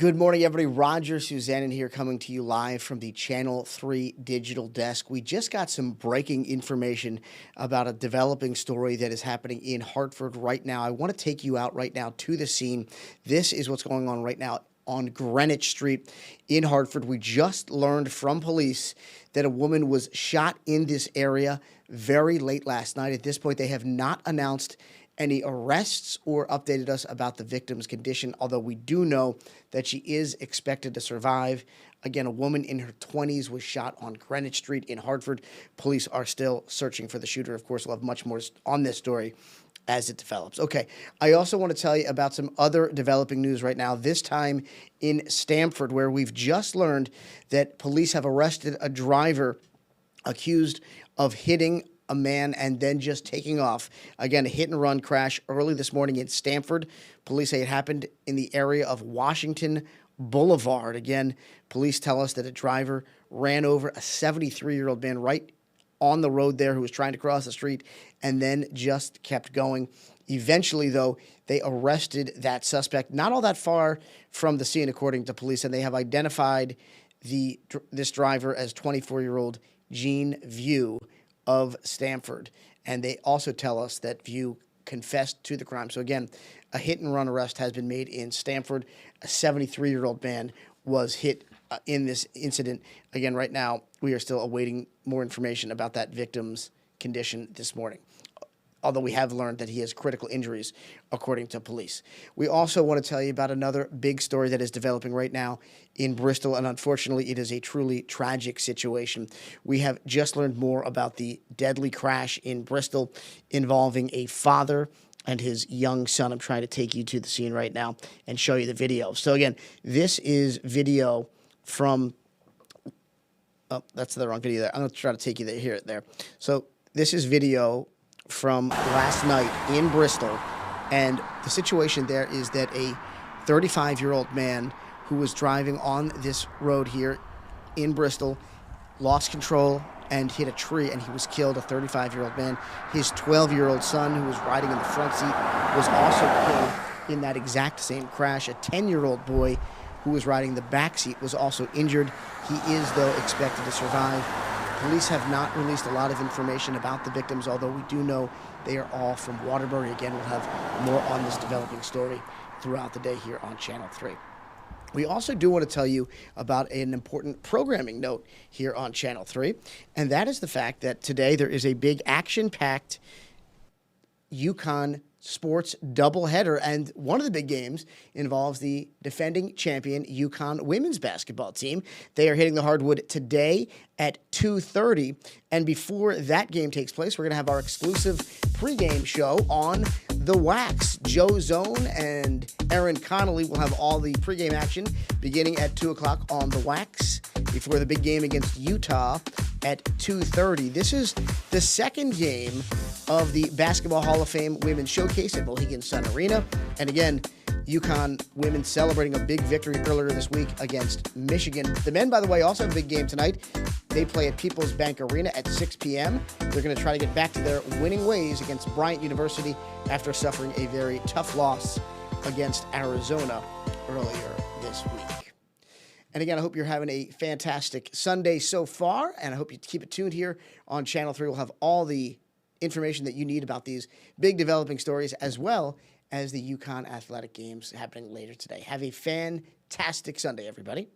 Good morning, everybody. Roger Susanin here coming to you live from the Channel 3 digital desk. We just got some breaking information about a developing story that is happening in Hartford right now. I want to take you out right now to the scene. This is what's going on right now on Greenwich Street in Hartford. We just learned from police that a woman was shot in this area very late last night. At this point, they have not announced any arrests or updated us about the victim's condition, although we do know that she is expected to survive. Again, a woman in her 20s was shot on Greenwich Street in Hartford. Police are still searching for the shooter. Of course, we'll have much more on this story as it develops. Okay, I also want to tell you about some other developing news right now, this time in Stamford, where we've just learned that police have arrested a driver accused of hitting a man and then just taking off. Again, a hit-and-run crash early this morning in Stamford. Police say it happened in the area of Washington Boulevard. Again, police tell us that a driver ran over a 73-year-old man right on the road there who was trying to cross the street and then just kept going. Eventually, though, they arrested that suspect not all that far from the scene, according to police, and they have identified this driver as 24-year-old Gene View of Stamford. And they also tell us that View confessed to the crime. So again, a hit-and-run arrest has been made in Stamford. A 73-year-old man was hit in this incident. Again, right now, we are still awaiting more information about that victim's condition this morning, although we have learned that he has critical injuries, according to police. We also want to tell you about another big story that is developing right now in Bristol, and unfortunately, it is a truly tragic situation. We have just learned more about the deadly crash in Bristol involving a father and his young son. I'm trying to take you to the scene right now and show you the video. So again, this is video from... Oh, that's the wrong video there. I'm going to try to take you there. So this is video from last night in Bristol, and the situation there is that a 35-year-old man who was driving on this road here in Bristol lost control and hit a tree, and he was killed, a 35-year-old man. His 12-year-old son, who was riding in the front seat, was also killed in that exact same crash. A 10-year-old boy who was riding the back seat was also injured. He is, though, expected to survive. Police have not released a lot of information about the victims, although we do know they are all from Waterbury. Again, we'll have more on this developing story throughout the day here on Channel 3. We also do want to tell you about an important programming note here on Channel 3, and that is the fact that today there is a big action-packed UConn sports doubleheader, and one of the big games involves the defending champion UConn women's basketball team. They are hitting the hardwood today at 2:30, and before that game takes place, we're going to have our exclusive pregame show on the Wax. Joe Zone and Aaron Connolly will have all the pregame action beginning at 2 o'clock on the Wax before the big game against Utah at 2:30. This is the second game of the Basketball Hall of Fame Women's Showcase at Mohegan Sun Arena. And again, UConn women celebrating a big victory earlier this week against Michigan. The men, by the way, also have a big game tonight. They play at People's Bank Arena at 6 p.m. They're going to try to get back to their winning ways against Bryant University after suffering a very tough loss against Arizona earlier this week. And again, I hope you're having a fantastic Sunday so far, and I hope you keep it tuned here on Channel 3. We'll have all the information that you need about these big developing stories, as well as the UConn athletic games happening later today. Have a fantastic Sunday, everybody.